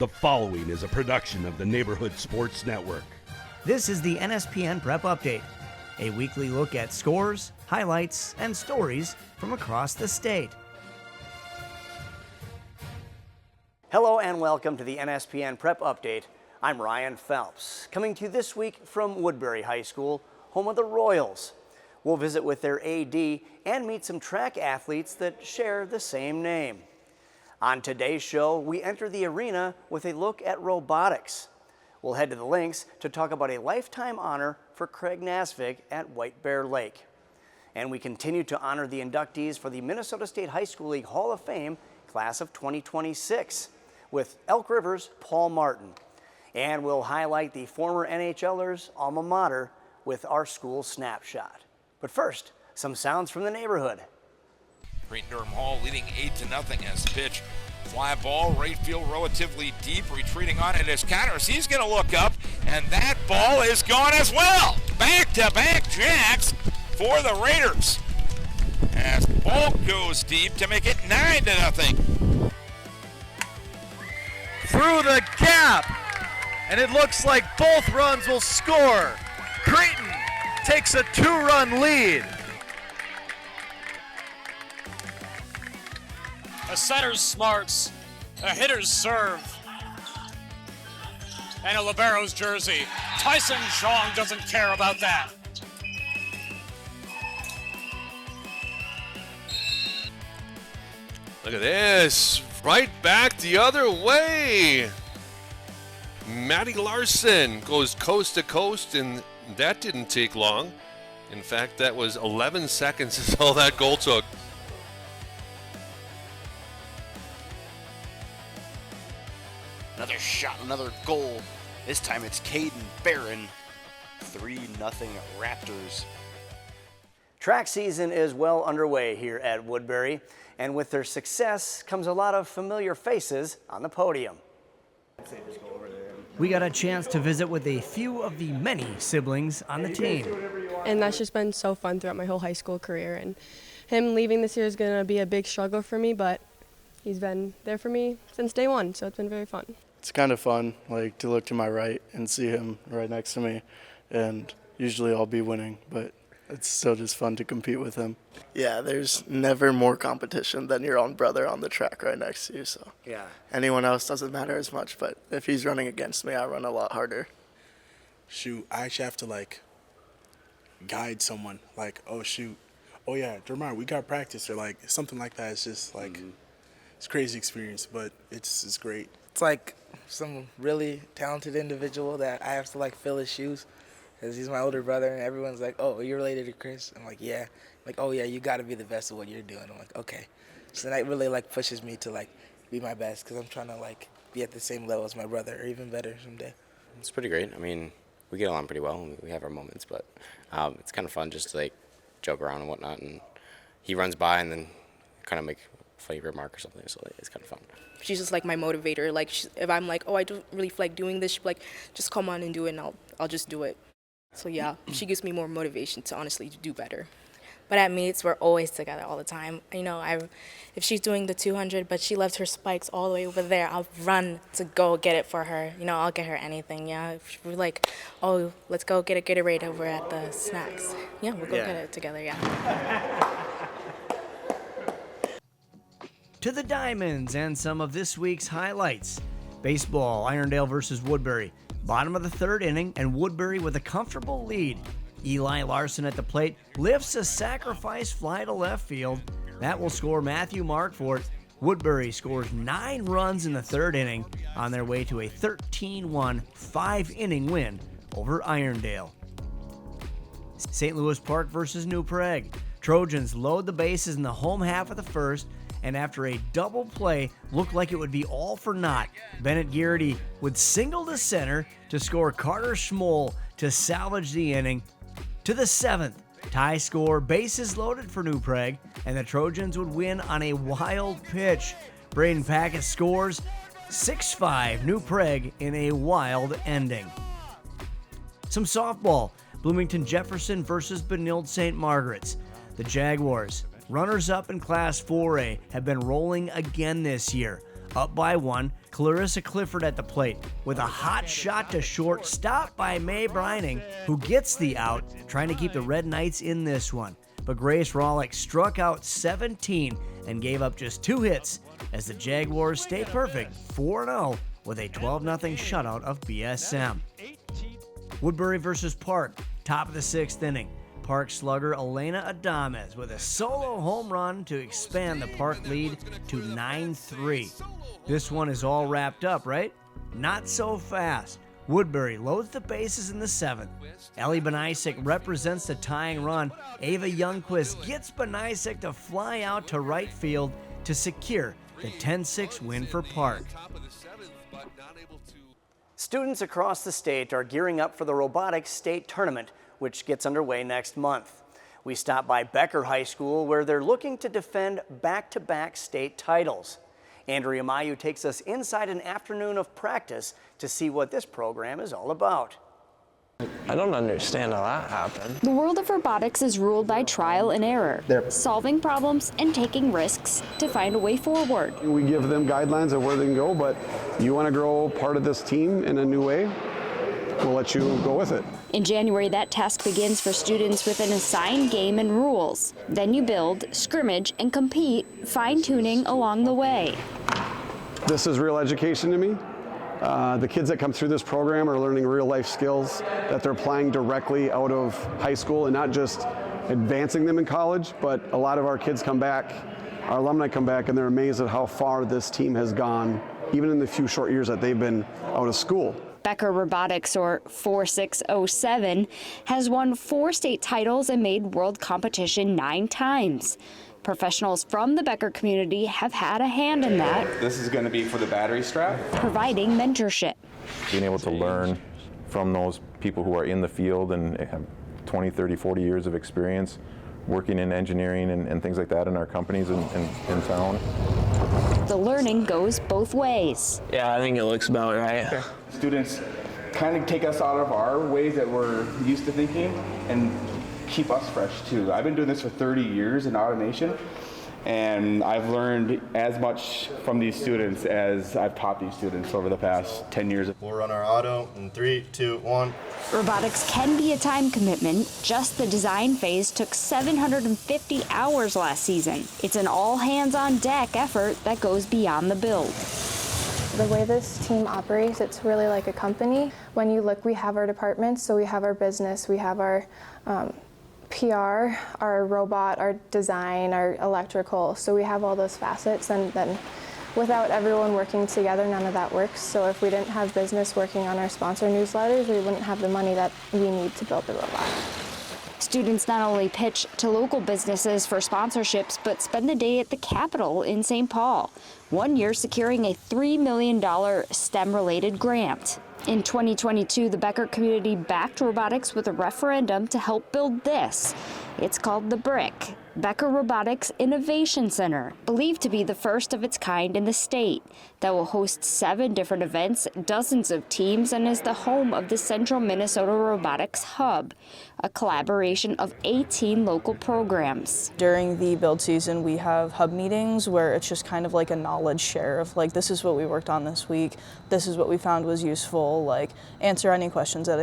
The following is a production of the Neighborhood Sports Network. This is the NSPN Prep Update, a weekly look at scores, highlights, and stories from across the state. Hello and welcome to the NSPN Prep Update. I'm Ryan Phelps, coming to you this week from Woodbury High School, home of the Royals. We'll visit with their AD and meet some track athletes that share the same name. On today's show, we enter the arena with a look at robotics. We'll head to the links to talk about a lifetime honor for Craig Nasvik at White Bear Lake. And we continue to honor the inductees for the Minnesota State High School League Hall of Fame class of 2026 with Elk River's Paul Martin. And we'll highlight the former NHLers' alma mater with our school snapshot. But first, some sounds from the neighborhood. Great Durham Hall leading 8-0 as pitch. Fly ball, right field relatively deep, retreating on it is Connors. He's going to look up, and that ball is gone as well. Back-to-back jacks for the Raiders. As ball goes deep to make it 9-0. Through the gap, and it looks like both runs will score. Creighton takes a 2-run lead. A setter's smarts, a hitter's serve, and a libero's jersey. Tyson Chong doesn't care about that. Look at this, right back the other way. Matty Larson goes coast to coast, and that didn't take long. In fact, that was 11 seconds is all that goal took. Another shot, another goal. This time it's Caden Barron. 3-0 Raptors. Track season is well underway here at Woodbury, and with their success comes a lot of familiar faces on the podium. We got a chance to visit with a few of the many siblings on the team. And that's just been so fun throughout my whole high school career. And him leaving this year is going to be a big struggle for me, but he's been there for me since day one, so it's been very fun. It's kind of fun, like, to look to my right and see him right next to me, and usually I'll be winning, but it's still just fun to compete with him. Yeah, there's never more competition than your own brother on the track right next to you, so yeah, anyone else doesn't matter as much, but if he's running against me, I run a lot harder. Shoot, I actually have to, guide someone, oh, shoot, oh, yeah, Jeremiah, we got practice, or, something like that. It's just, it's a crazy experience, but it's great. It's like some really talented individual that I have to fill his shoes because he's my older brother, and everyone's like, oh, you're related to Chris? I'm like, yeah. Like, oh, yeah, you got to be the best at what you're doing. I'm like, okay. So that really pushes me to be my best because I'm trying to be at the same level as my brother or even better someday. It's pretty great. I mean, we get along pretty well. We have our moments, but it's kind of fun just to joke around and whatnot. And he runs by and then kind of make a funny remark or something, so it's kind of fun. She's just my motivator. If I'm oh, I don't really feel like doing this, she'll be just come on and do it, and I'll just do it. So yeah, she gives me more motivation to honestly do better. But at meets, we're always together all the time. If she's doing the 200, but she left her spikes all the way over there, I'll run to go get it for her. I'll get her anything, yeah. If we're oh, let's go get a Gatorade over at the snacks. Yeah, we'll go get it together, yeah. To the Diamonds and some of this week's highlights. Baseball, Irondale versus Woodbury. Bottom of the third inning, and Woodbury with a comfortable lead. Eli Larson at the plate lifts a sacrifice fly to left field. That will score Matthew Markfort. Woodbury scores 9 runs in the third inning on their way to a 13-1 5-inning win over Irondale. St. Louis Park versus New Prague. Trojans load the bases in the home half of the first, and after a double play looked like it would be all for naught, Bennett Garrity would single to center to score Carter Schmoll to salvage the inning. To the 7th, tie score, bases loaded for New Prague, and the Trojans would win on a wild pitch. Braden Packett scores 6-5 New Prague in a wild ending. Some softball, Bloomington Jefferson versus Benilde St. Margaret's. The Jaguars, runners-up in Class 4A, have been rolling again this year. Up by 1, Clarissa Clifford at the plate with a hot shot to short, stopped by Mae Brining, who gets the out, trying to keep the Red Knights in this one. But Grace Rawlick struck out 17 and gave up just 2 hits as the Jaguars stay perfect 4-0 with a 12-0 shutout of BSM. Woodbury versus Park, top of the 6th inning. Park slugger Elena Adames with a solo home run to expand the Park lead to 9-3. This one is all wrapped up, right? Not so fast. Woodbury loads the bases in the 7th. Ellie Benisek represents the tying run. Ava Youngquist gets Benisek to fly out to right field to secure the 10-6 win for Park. Students across the state are gearing up for the robotics state tournament, which gets underway next month. We stopped by Becker High School, where they're looking to defend back-to-back state titles. Andrea Mayu takes us inside an afternoon of practice to see what this program is all about. I don't understand how that happened. The world of robotics is ruled by trial and error, solving problems and taking risks to find a way forward. We give them guidelines of where they can go, but you want to grow part of this team in a new way, we'll let you go with it. In January, that task begins for students with an assigned game and rules. Then you build, scrimmage, and compete, fine-tuning along the way. This is real education to me. The kids that come through this program are learning real life skills that they're applying directly out of high school and not just advancing them in college, but a lot of our kids come back, our alumni come back, and they're amazed at how far this team has gone, even in the few short years that they've been out of school. Becker Robotics, or 4607, has won 4 state titles and made world competition 9 times. Professionals from the Becker community have had a hand in that. This is going to be for the battery strap. Providing mentorship. Being able to learn from those people who are in the field and have 20, 30, 40 years of experience working in engineering and things like that in our companies in town. The learning goes both ways. Yeah, I think it looks about right. Okay. Students kind of take us out of our ways that we're used to thinking and keep us fresh too. I've been doing this for 30 years in automation, and I've learned as much from these students as I've taught these students over the past 10 years. We'll run our auto in 3, 2, 1. Robotics can be a time commitment. Just the design phase took 750 hours last season. It's an all-hands-on-deck effort that goes beyond the build. The way this team operates, it's really like a company. When you look, we have our departments, so we have our business, we have our PR, our robot, our design, our electrical. So we have all those facets, and then without everyone working together, none of that works. So if we didn't have business working on our sponsor newsletters, we wouldn't have the money that we need to build the robot. Students not only pitch to local businesses for sponsorships, but spend the day at the Capitol in St. Paul, one year securing a $3 million STEM-related grant. In 2022, the Becker community backed robotics with a referendum to help build this. It's called the BRIC, Becker Robotics Innovation Center, believed to be the first of its kind in the state, that will host 7 different events, dozens of teams, and is the home of the Central Minnesota Robotics Hub, a collaboration of 18 local programs. During the build season, we have hub meetings where it's just kind of like a knowledge share of like, this is what we worked on this week, this is what we found was useful, like answer any questions that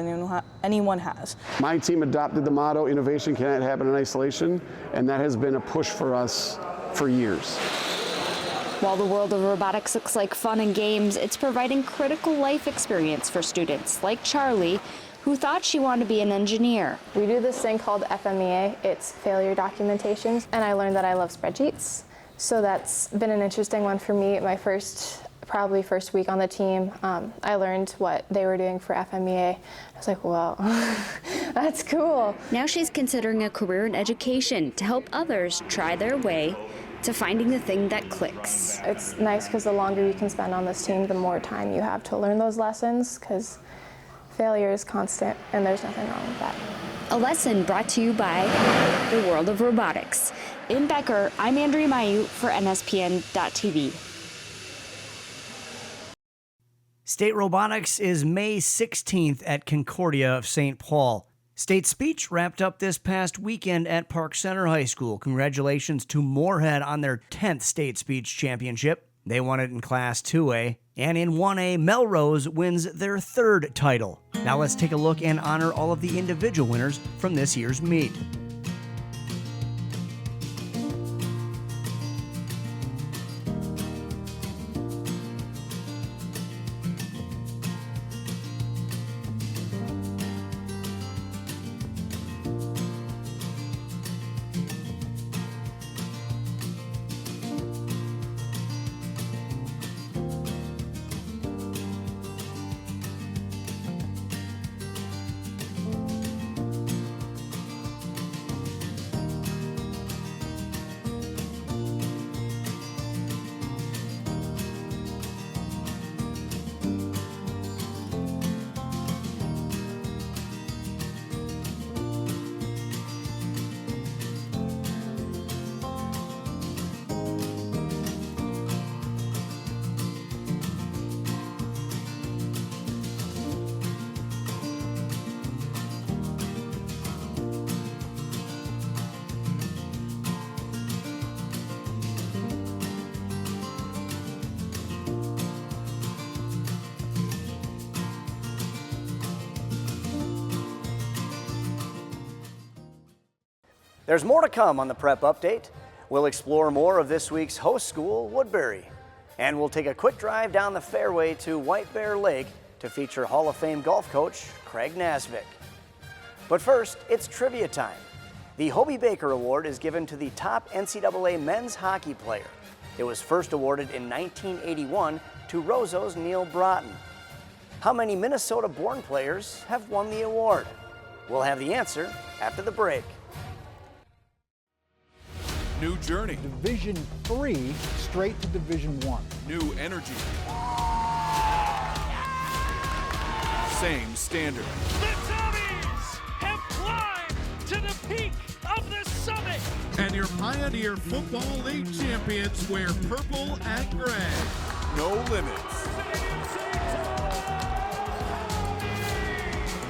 anyone has. My team adopted the motto, innovation cannot happen in isolation, and that has been a push for us for years. While the world of robotics looks like fun and games, it's providing critical life experience for students like Charlie, who thought she wanted to be an engineer. We do this thing called FMEA, it's failure documentations, and I learned that I love spreadsheets. So that's been an interesting one for me. My probably first week on the team, I learned what they were doing for FMEA. I was like, wow, that's cool. Now she's considering a career in education to help others try their way to finding the thing that clicks. It's nice because the longer you can spend on this team, the more time you have to learn those lessons, because failure is constant and there's nothing wrong with that. A lesson brought to you by the world of robotics. In Becker, I'm Andrea Mayu for NSPN.TV. State Robotics is May 16th at Concordia of St. Paul. State speech wrapped up this past weekend at Park Center High School. Congratulations to Moorhead on their 10th state speech championship. They won it in Class 2A, and in 1A, Melrose wins their third title. Now let's take a look and honor all of the individual winners from this year's meet. There's more to come on the Prep Update. We'll explore more of this week's host school, Woodbury. And we'll take a quick drive down the fairway to White Bear Lake to feature Hall of Fame golf coach Craig Nasvik. But first, it's trivia time. The Hobie Baker Award is given to the top NCAA men's hockey player. It was first awarded in 1981 to Roseau's Neil Broughton. How many Minnesota-born players have won the award? We'll have the answer after the break. New journey. Division 3 straight to Division 1. New energy. Same standard. The Tommies have climbed to the peak of the summit. And your Pioneer Football League champions wear purple and gray. No limits.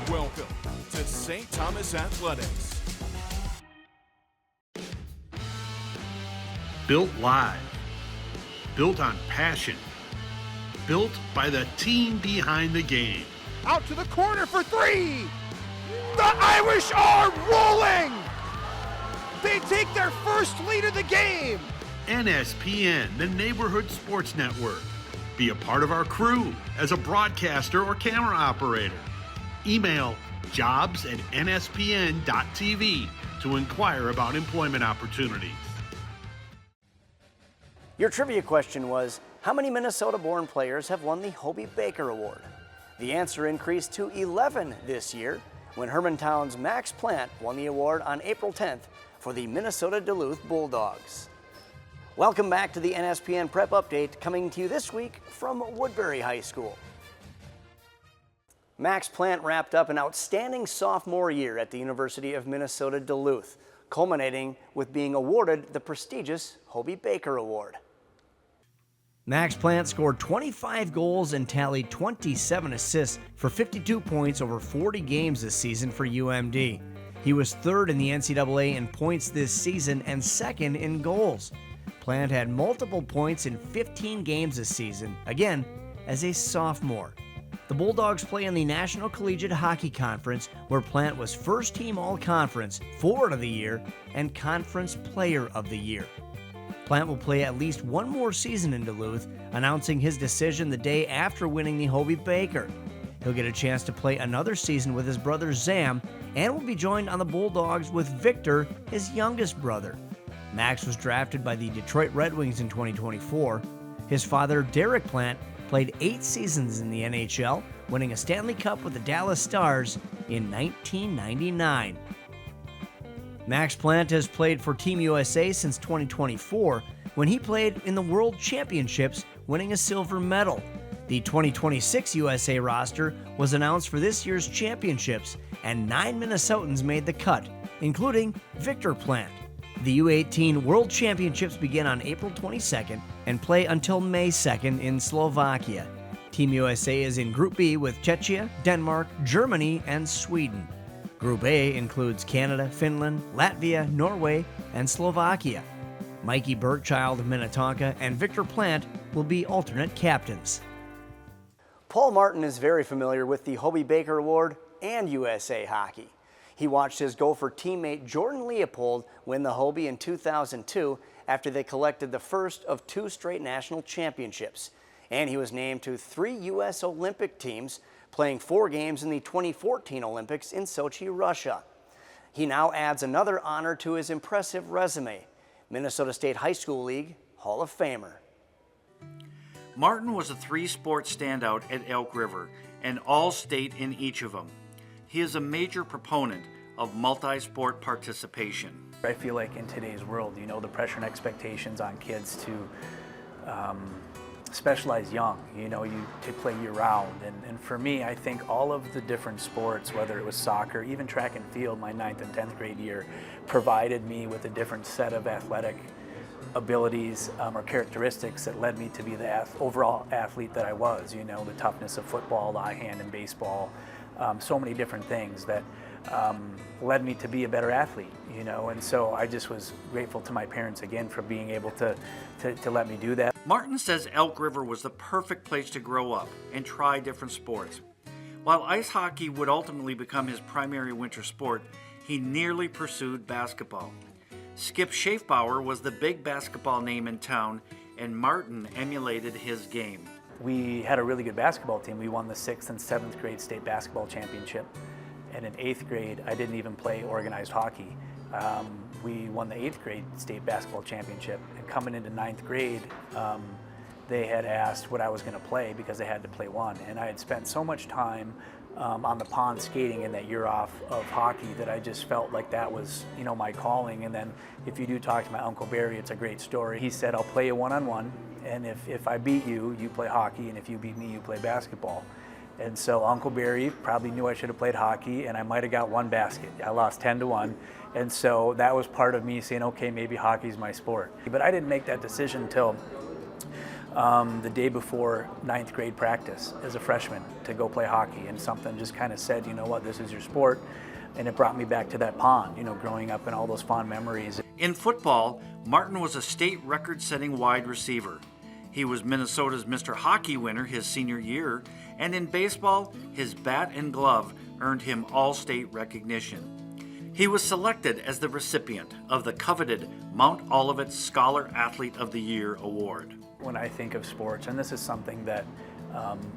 Welcome to St. Thomas Athletics. Built live, built on passion, built by the team behind the game. Out to the corner for 3. The Irish are rolling. They take their first lead of the game. NSPN, the Neighborhood Sports Network. Be a part of our crew as a broadcaster or camera operator. Email jobs@nspn.tv to inquire about employment opportunities. Your trivia question was, how many Minnesota-born players have won the Hobie Baker Award? The answer increased to 11 this year when Hermantown's Max Plant won the award on April 10th for the Minnesota Duluth Bulldogs. Welcome back to the NSPN Prep Update, coming to you this week from Woodbury High School. Max Plant wrapped up an outstanding sophomore year at the University of Minnesota Duluth, culminating with being awarded the prestigious Hobie Baker Award. Max Plant scored 25 goals and tallied 27 assists for 52 points over 40 games this season for UMD. He was third in the NCAA in points this season and second in goals. Plant had multiple points in 15 games this season, again, as a sophomore. The Bulldogs play in the National Collegiate Hockey Conference, where Plant was first team All-Conference, Forward of the Year, and Conference Player of the Year. Plant will play at least one more season in Duluth, announcing his decision the day after winning the Hobie Baker. He'll get a chance to play another season with his brother Zam, and will be joined on the Bulldogs with Victor, his youngest brother. Max was drafted by the Detroit Red Wings in 2024. His father, Derek Plant, played 8 seasons in the NHL, winning a Stanley Cup with the Dallas Stars in 1999. Max Plant has played for Team USA since 2024, when he played in the World Championships, winning a silver medal. The 2026 USA roster was announced for this year's championships, and 9 Minnesotans made the cut, including Victor Plant. The U18 World Championships begin on April 22nd and play until May 2nd in Slovakia. Team USA is in Group B with Czechia, Denmark, Germany, and Sweden. Group A includes Canada, Finland, Latvia, Norway, and Slovakia. Mikey Bergchild of Minnetonka and Victor Plant will be alternate captains. Paul Martin is very familiar with the Hobie Baker Award and USA Hockey. He watched his Gopher teammate Jordan Leopold win the Hobie in 2002 after they collected the first of 2 straight national championships. And he was named to 3 U.S. Olympic teams, playing 4 games in the 2014 Olympics in Sochi, Russia. He now adds another honor to his impressive resume, Minnesota State High School League Hall of Famer. Martin was a 3-sport standout at Elk River and all-state in each of them. He is a major proponent of multi-sport participation. I feel like in today's world, you know, the pressure and expectations on kids to specialize young, you know, to play year-round. And for me, I think all of the different sports, whether it was soccer, even track and field, my 9th and 10th grade year, provided me with a different set of athletic abilities or characteristics that led me to be the overall athlete that I was. You know, the toughness of football, the high hand in baseball, so many different things that led me to be a better athlete, you know, and so I just was grateful to my parents again for being able to let me do that. Martin says Elk River was the perfect place to grow up and try different sports. While ice hockey would ultimately become his primary winter sport, he nearly pursued basketball. Skip Schaefbauer was the big basketball name in town, and Martin emulated his game. We had a really good basketball team. We won the 6th and 7th grade state basketball championship. And in 8th grade, I didn't even play organized hockey. We won the 8th grade state basketball championship. And coming into 9th grade, they had asked what I was going to play because they had to play one. And I had spent so much time on the pond skating in that year off of hockey that I just felt like that was, you know, my calling. And then if you do talk to my Uncle Barry, it's a great story. He said, I'll play you one-on-one. And if I beat you, you play hockey, and if you beat me, you play basketball. And so Uncle Barry probably knew I should have played hockey, and I might have got 1 basket. I lost 10-1, and so that was part of me saying, okay, maybe hockey's my sport. But I didn't make that decision until the day before 9th grade practice as a freshman to go play hockey, and something just kind of said, you know what, this is your sport. And it brought me back to that pond, you know, growing up and all those fond memories. In football, Martin was a state record-setting wide receiver. He was Minnesota's Mr. Hockey winner his senior year, and in baseball, his bat and glove earned him all-state recognition. He was selected as the recipient of the coveted Mount Olivet Scholar Athlete of the Year award. When I think of sports, and this is something that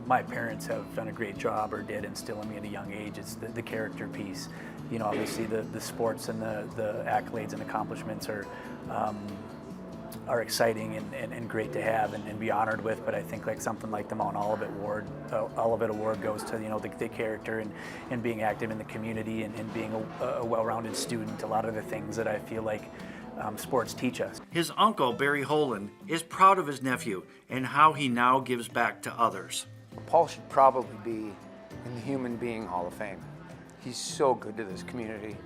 my parents have done a great job or did instill in me at a young age, it's the character piece. You know, obviously the sports and the accolades and accomplishments are exciting and great to have and be honored with, but I think like something like the Mount Olivet Award goes to, you know, the character and being active in the community and being a well-rounded student, a lot of the things that I feel like sports teach us. His uncle, Barry Holand, is proud of his nephew and how he now gives back to others. Paul should probably be in the Human Being Hall of Fame. He's so good to this community.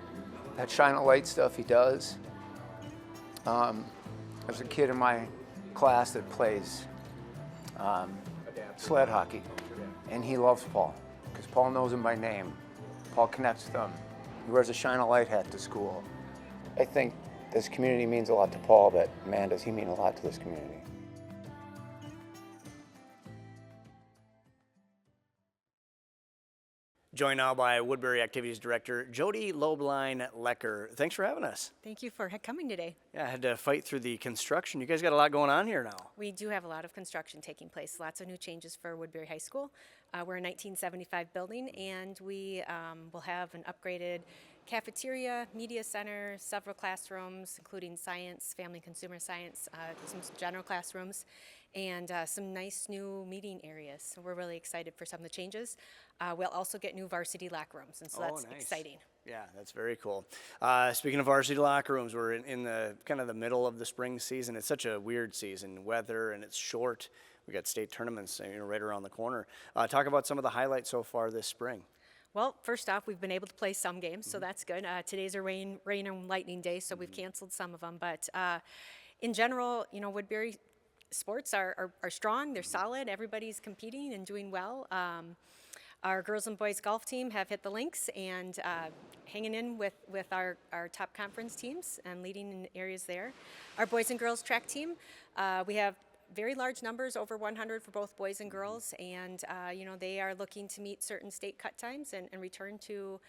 That shine a light stuff he does. There's a kid in my class that plays sled hockey, and he loves Paul because Paul knows him by name. Paul connects with them. He wears a shine a light hat to school. I think this community means a lot to Paul, but man, does he mean a lot to this community. Joined now by Woodbury Activities Director Jodi Loeblein-Lecker. Thanks for having us. Thank you for coming today. Yeah, I had to fight through the construction. You guys got a lot going on here now. We do have a lot of construction taking place. Lots of new changes for Woodbury High School. We're a 1975 building, and we will have an upgraded cafeteria, media center, several classrooms, including science, family and consumer science, some general classrooms, and some nice new meeting areas. So we're really excited for some of the changes. We'll also get new varsity locker rooms, and so that's nice. exciting. Yeah, that's very cool. Speaking of varsity locker rooms, we're in the kind of the middle of the spring season. It's such a weird season, weather, and it's short. We got state tournaments, right around the corner. Talk about some of the highlights so far this spring. Well, first off, we've been able to play some games, so that's good. Today's a rain and lightning day, so we've canceled some of them. But in general, you know, Woodbury sports are strong. They're solid. Everybody's competing and doing well. Our girls and boys golf team have hit the links and hanging in with our top conference teams and leading in areas there. Our boys and girls track team, we have very large numbers, over 100 for both boys and girls, and they are looking to meet certain state cut times and return to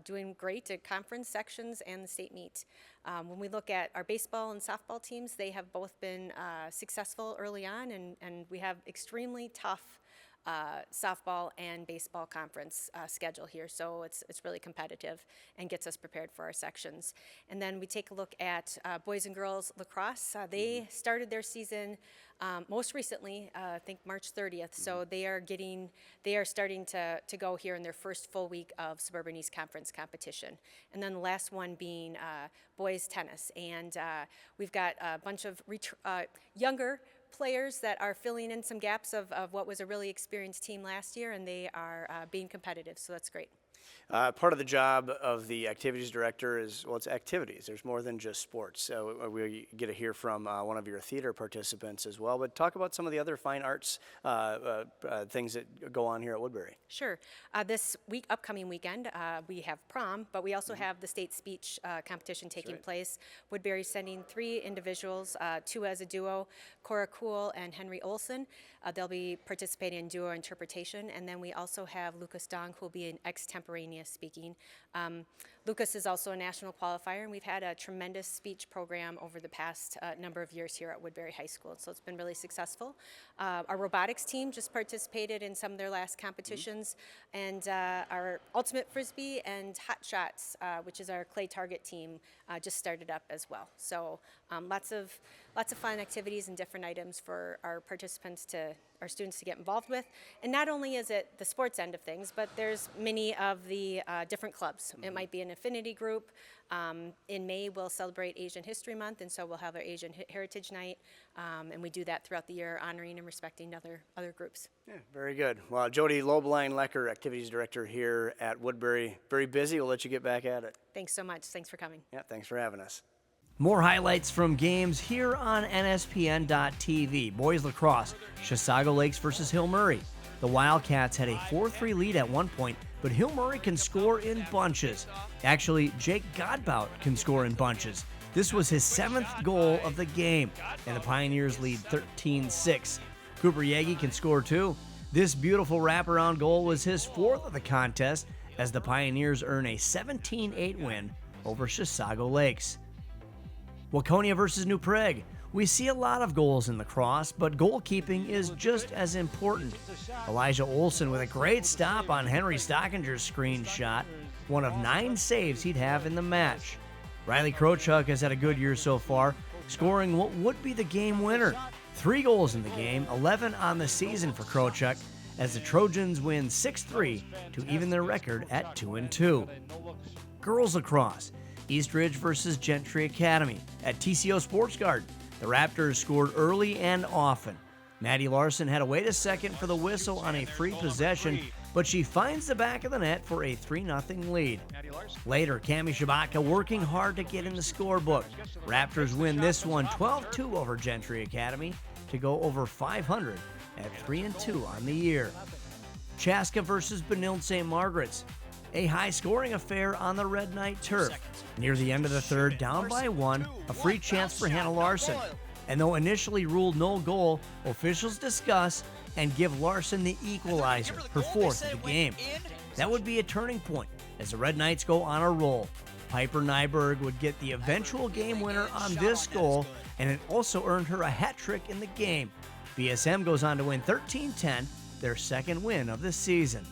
doing great at conference sections and the state meet. When we look at our baseball and softball teams, they have both been successful early on, and we have extremely tough softball and baseball conference schedule here, so it's really competitive and gets us prepared for our sections. And then we take a look at boys and girls lacrosse. They started their season most recently, I think March 30th, so they are starting to go here in their first full week of Suburban East Conference competition. And then the last one being boys tennis, and we've got a bunch of younger players that are filling in some gaps of what was a really experienced team last year, and they are being competitive, so that's great. Part of the job of the activities director is, well, it's activities. There's more than just sports. So we get to hear from one of your theater participants as well. But talk about some of the other fine arts things that go on here at Woodbury. Sure. This upcoming weekend, we have prom, but we also have the state speech competition taking place. Woodbury's sending 3 individuals, 2 as a duo, Cora Kuhl and Henry Olson. They'll be participating in duo interpretation. And then we also have Lucas Dong, who will be in extemporaneous speaking. Lucas is also a national qualifier, and we've had a tremendous speech program over the past number of years here at Woodbury High School, so it's been really successful. Our robotics team just participated in some of their last competitions, and our ultimate frisbee and hot shots, which is our clay target team, just started up as well. So lots of fun activities and different items for our students to get involved with. And not only is it the sports end of things, but there's many of the different clubs. It might be an affinity group. In May, we'll celebrate Asian History Month, and so we'll have our Asian Heritage Night, and we do that throughout the year, honoring and respecting other groups. Yeah, very good. Well, Jodi Loeblein-Lecker, Activities Director here at Woodbury. Very busy. We'll let you get back at it. Thanks so much. Thanks for coming. Yeah, thanks for having us. More highlights from games here on NSPN.TV. Boys lacrosse, Chisago Lakes versus Hill Murray. The Wildcats had a 4-3 lead at one point, but Hill Murray can score in bunches. Actually, Jake Godbout can score in bunches. This was his 7th goal of the game, and the Pioneers lead 13-6. Cooper Yagi can score too. This beautiful wraparound goal was his 4th of the contest, as the Pioneers earn a 17-8 win over Chisago Lakes. Waconia versus New Prague. We see a lot of goals in lacrosse, but goalkeeping is just as important. Elijah Olson with a great stop on Henry Stockinger's screen shot, one of 9 saves he'd have in the match. Riley Krochuk has had a good year so far, scoring what would be the game winner. 3 goals in the game, 11 on the season for Krochuk, as the Trojans win 6-3 to even their record at 2-2. Girls lacrosse. Eastridge versus Gentry Academy. At TCO Sports Garden, the Raptors scored early and often. Maddie Larson had to wait a second for the whistle on a free possession, but she finds the back of the net for a 3-0 lead. Later, Cami Shabaka working hard to get in the scorebook. Raptors win this one 12-2 over Gentry Academy to go over 500 at 3-2 on the year. Chaska versus Benilde St. Margaret's. A high-scoring affair on the Red Knight turf. Near the end of the third, down by 1, a free chance for Hannah Larson. And though initially ruled no goal, officials discuss and give Larson the equalizer, her 4th of the game. That would be a turning point as the Red Knights go on a roll. Piper Nyberg would get the eventual game winner on this goal, and it also earned her a hat trick in the game. BSM goes on to win 13-10, their 2nd win of the season.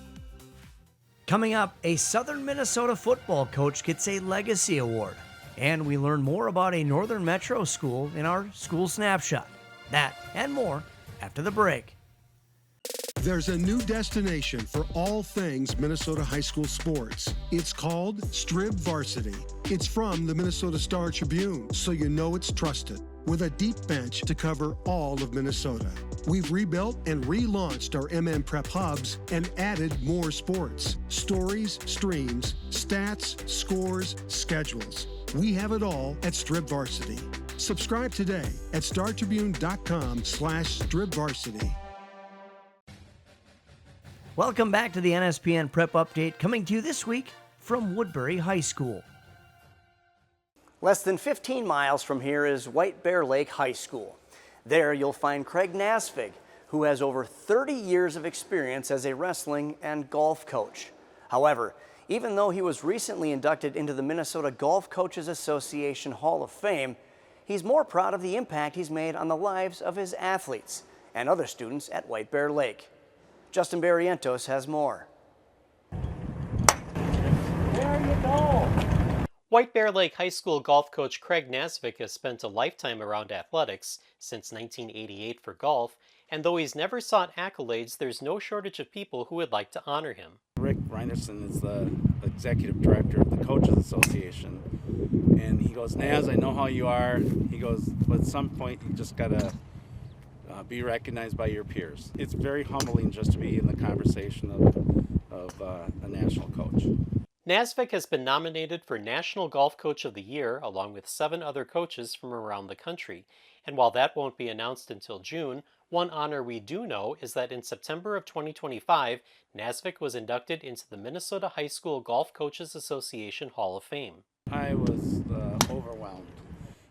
Coming up, a Southern Minnesota football coach gets a Legacy Award. And we learn more about a Northern Metro school in our School Snapshot. That and more after the break. There's a new destination for all things Minnesota high school sports. It's called Strib Varsity. It's from the Minnesota Star Tribune, so you know it's trusted. With a deep bench to cover all of Minnesota. We've rebuilt and relaunched our MM Prep hubs and added more sports, stories, streams, stats, scores, schedules. We have it all at Strib Varsity. Subscribe today at startribune.com/stribvarsity. Welcome back to the NSPN Prep Update, coming to you this week from Woodbury High School. Less than 15 miles from here is White Bear Lake High School. There you'll find Craig Nasvik, who has over 30 years of experience as a wrestling and golf coach. However, even though he was recently inducted into the Minnesota Golf Coaches Association Hall of Fame, he's more proud of the impact he's made on the lives of his athletes and other students at White Bear Lake. Justin Barrientos has more. There you go. White Bear Lake High School golf coach Craig Nasvik has spent a lifetime around athletics, since 1988 for golf, and though he's never sought accolades, there's no shortage of people who would like to honor him. Rick Reinerson is the executive director of the Coaches Association, and he goes, Naz, I know how you are. He goes, but at some point you just gotta be recognized by your peers. It's very humbling just to be in the conversation of a national coach. Nasvik has been nominated for National Golf Coach of the Year along with 7 other coaches from around the country. And while that won't be announced until June, one honor we do know is that in September of 2025, Nasvik was inducted into the Minnesota High School Golf Coaches Association Hall of Fame. I was overwhelmed.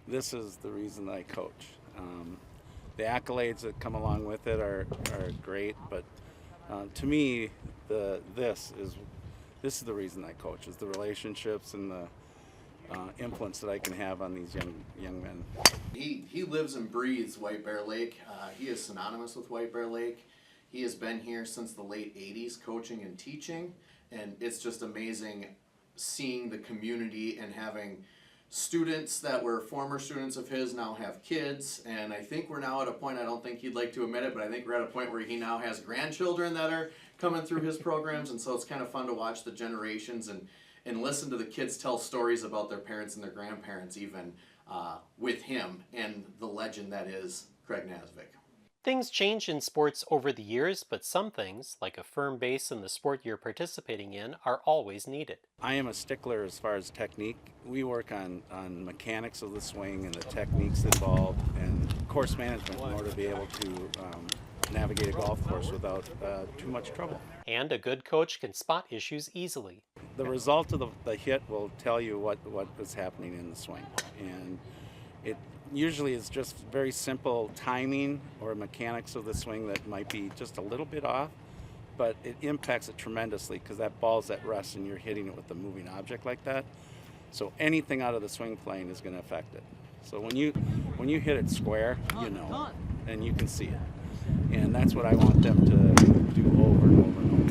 This is the reason I coach. The accolades that come along with it are great, but to me, this is the reason I coach, is the relationships and the influence that I can have on these young men. He lives and breathes White Bear Lake. He is synonymous with White Bear Lake. He has been here since the late 80s coaching and teaching, and it's just amazing seeing the community and having students that were former students of his now have kids, and I think we're now at a point, I don't think he'd like to admit it, but I think we're at a point where he now has grandchildren that are coming through his programs, and so it's kind of fun to watch the generations and listen to the kids tell stories about their parents and their grandparents even with him and the legend that is Craig Nasvik. Things change in sports over the years, but some things, like a firm base in the sport you're participating in, are always needed. I am a stickler as far as technique. We work on mechanics of the swing and the techniques involved and course management in order to be able to navigate a golf course without too much trouble. And a good coach can spot issues easily. The result of the hit will tell you what is happening in the swing. And it usually is just very simple timing or mechanics of the swing that might be just a little bit off, but it impacts it tremendously because that ball's at rest and you're hitting it with a moving object like that. So anything out of the swing plane is going to affect it. So when you hit it square, you know, and you can see it. And that's what I want them to do over and over and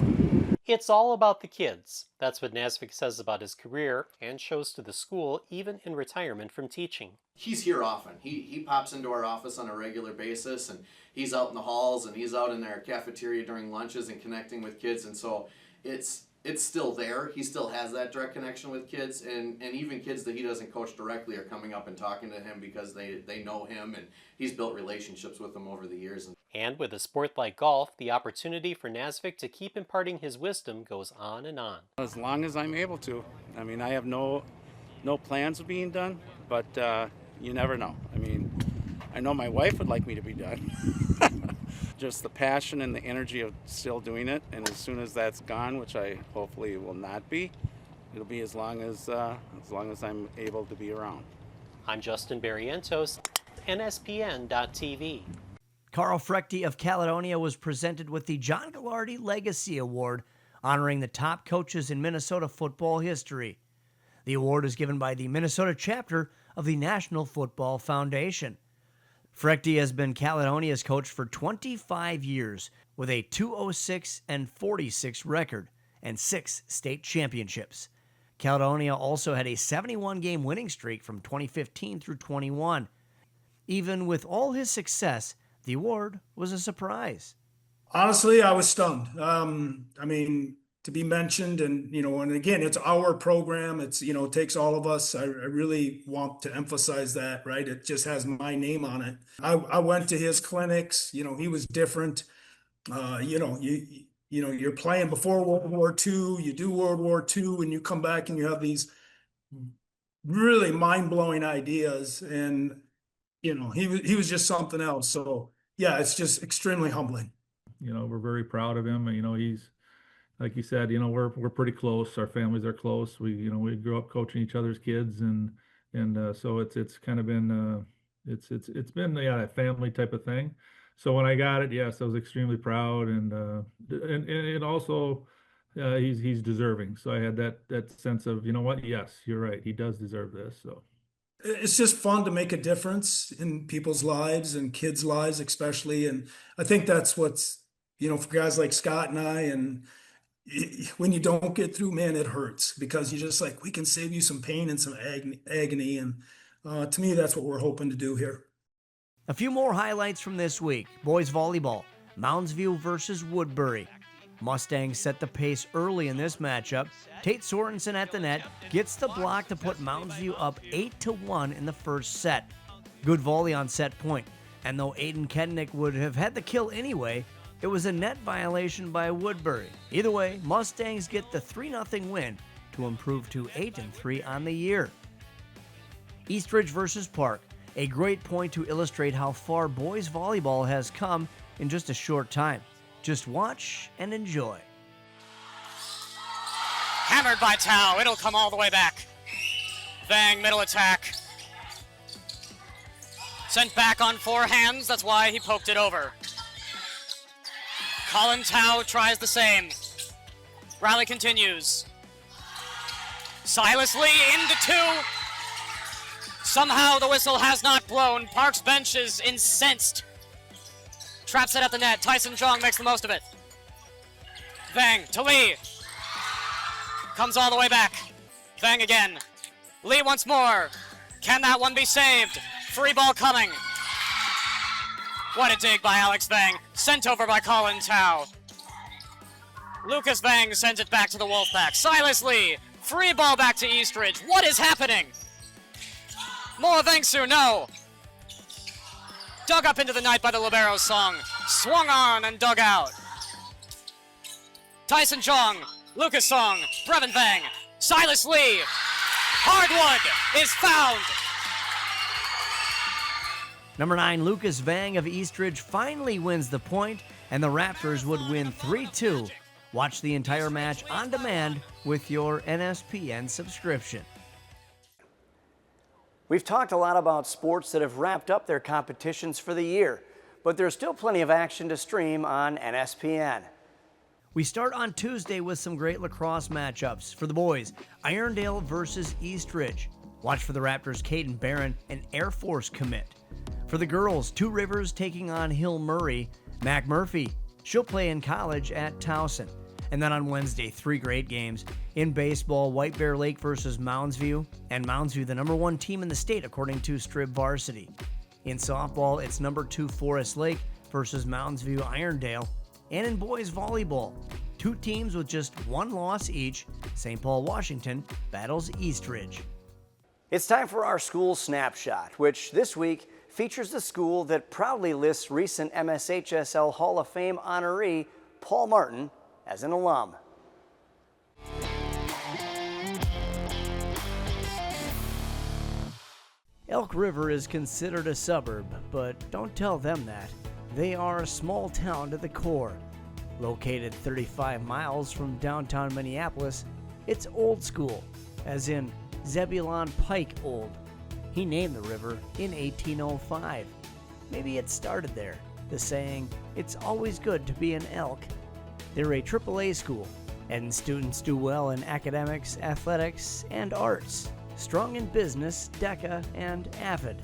over. It's all about the kids. That's what Nasvik says about his career and shows to the school even in retirement from teaching. He's here often. He pops into our office on a regular basis, and he's out in the halls and he's out in our cafeteria during lunches and connecting with kids, and so it's still there. He still has that direct connection with kids, and even kids that he doesn't coach directly are coming up and talking to him because they know him, and he's built relationships with them over the years. And with a sport like golf, the opportunity for Nasvik to keep imparting his wisdom goes on and on. As long as I'm able to. I mean, I have no plans of being done, but you never know. I mean, I know my wife would like me to be done. Just the passion and the energy of still doing it, and as soon as that's gone, which I hopefully will not be, it'll be as long as I'm able to be around. I'm Justin Barrientos, NSPN.TV. Carl Frechty of Caledonia was presented with the John Gallardi Legacy Award, honoring the top coaches in Minnesota football history. The award is given by the Minnesota chapter of the National Football Foundation. Frechty has been Caledonia's coach for 25 years with a 206-46 record and 6 state championships. Caledonia also had a 71-game winning streak from 2015 through 21. Even with all his success, the award was a surprise. Honestly, I was stunned. I mean, to be mentioned, and and again, it's our program. It's it takes all of us. I really want to emphasize that, right? It just has my name on it. I went to his clinics. He was different. You're playing before World War II. You do World War II, and you come back and you have these really mind-blowing ideas, and he was just something else. So yeah, it's just extremely humbling. We're very proud of him. He's, like you said, we're pretty close. Our families are close. We grew up coaching each other's kids, and so it's kind of been It's been a family type of thing. So when I got it, yes, I was extremely proud, and it also he's deserving. So I had that sense of, you know what, yes, you're right, he does deserve this. So It's just fun to make a difference in people's lives and kids' lives, especially. And I think that's what's, for guys like Scott and I, and when you don't get through, man, it hurts because you're just like, we can save you some pain and some agony. And to me, that's what we're hoping to do here. A few more highlights from this week. Boys volleyball, Moundsview versus Woodbury. Mustangs set the pace early in this matchup. Tate Sorensen at the net gets the block to put Moundsview up 8-1 in the first set. Good volley on set point, and though Aiden Kednick would have had the kill anyway, it was a net violation by Woodbury. Either way, Mustangs get the 3-0 win to improve to 8-3 on the year. Eastridge versus Park, a great point to illustrate how far boys volleyball has come in just a short time. Just watch and enjoy. Hammered by Tao. It'll come all the way back. Vang, middle attack. Sent back on 4 hands. That's why he poked it over. Colin Tao tries the same. Rally continues. Silas Lee into 2. Somehow the whistle has not blown. Park's bench is incensed. Traps it at the net. Tyson Jong makes the most of it. Vang to Lee. Comes all the way back. Vang again. Lee once more. Can that one be saved? Free ball coming. What a dig by Alex Vang. Sent over by Colin Tao. Lucas Vang sends it back to the Wolfpack. Silas Lee. Free ball back to Eastridge. What is happening? More Vangsu, no. Dug up into the night by the libero Song. Swung on and dug out. Tyson Jong, Lucas Song, Brevin Vang, Silas Lee. Hardwood is found. Number 9, Lucas Vang of Eastridge finally wins the point, and the Raptors would win 3-2. Watch the entire match on demand with your NSPN subscription. We've talked a lot about sports that have wrapped up their competitions for the year, but there's still plenty of action to stream on NSPN. We start on Tuesday with some great lacrosse matchups. For the boys, Irondale versus Eastridge. Watch for the Raptors' Caden Barron, an Air Force commit. For the girls, Two Rivers taking on Hill Murray. Mac Murphy, she'll play in college at Towson. And then on Wednesday, 3 great games. In baseball, White Bear Lake versus Moundsview, and Moundsview the number 1 team in the state according to Strib Varsity. In softball, it's number 2 Forest Lake versus Moundsview Irondale. And in boys volleyball, 2 teams with just 1 loss each. St. Paul, Washington battles Eastridge. It's time for our school snapshot, which this week features the school that proudly lists recent MSHSL Hall of Fame honoree Paul Martin as an alum. Elk River is considered a suburb, but don't tell them that. They are a small town to the core. Located 35 miles from downtown Minneapolis, it's old school, as in Zebulon Pike old. He named the river in 1805. Maybe it started there, the saying, "It's always good to be an elk." They're a AAA school, and students do well in academics, athletics, and arts. Strong in business, DECA, and AVID.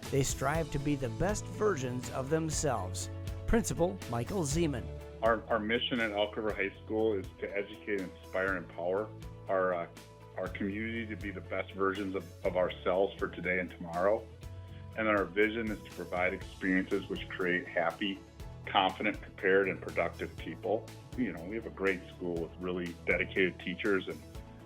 They strive to be the best versions of themselves. Principal Michael Zeman. Our mission at Elk River High School is to educate, inspire, and empower our community to be the best versions of ourselves for today and tomorrow. And our vision is to provide experiences which create happy, confident, prepared, and productive people. We have a great school with really dedicated teachers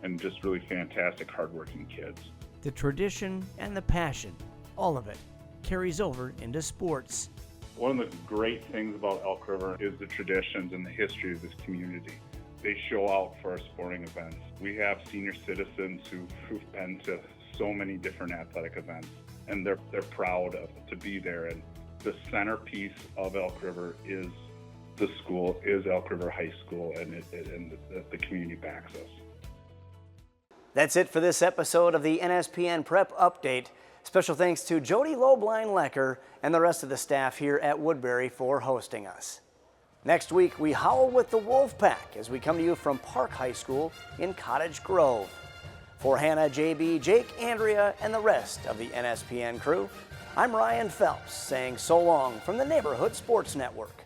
and just really fantastic, hardworking kids. The tradition and the passion, all of it, carries over into sports. One of the great things about Elk River is the traditions and the history of this community. They show out for our sporting events. We have senior citizens who've been to so many different athletic events, and they're proud to be there. And the centerpiece of Elk River is the school, is Elk River High School, and the community backs us. That's it for this episode of the NSPN Prep Update. Special thanks to Jodi Loeblein-Lecker and the rest of the staff here at Woodbury for hosting us. Next week, we howl with the Wolfpack as we come to you from Park High School in Cottage Grove. For Hannah, JB, Jake, Andrea, and the rest of the NSPN crew, I'm Ryan Phelps saying so long from the Neighborhood Sports Network.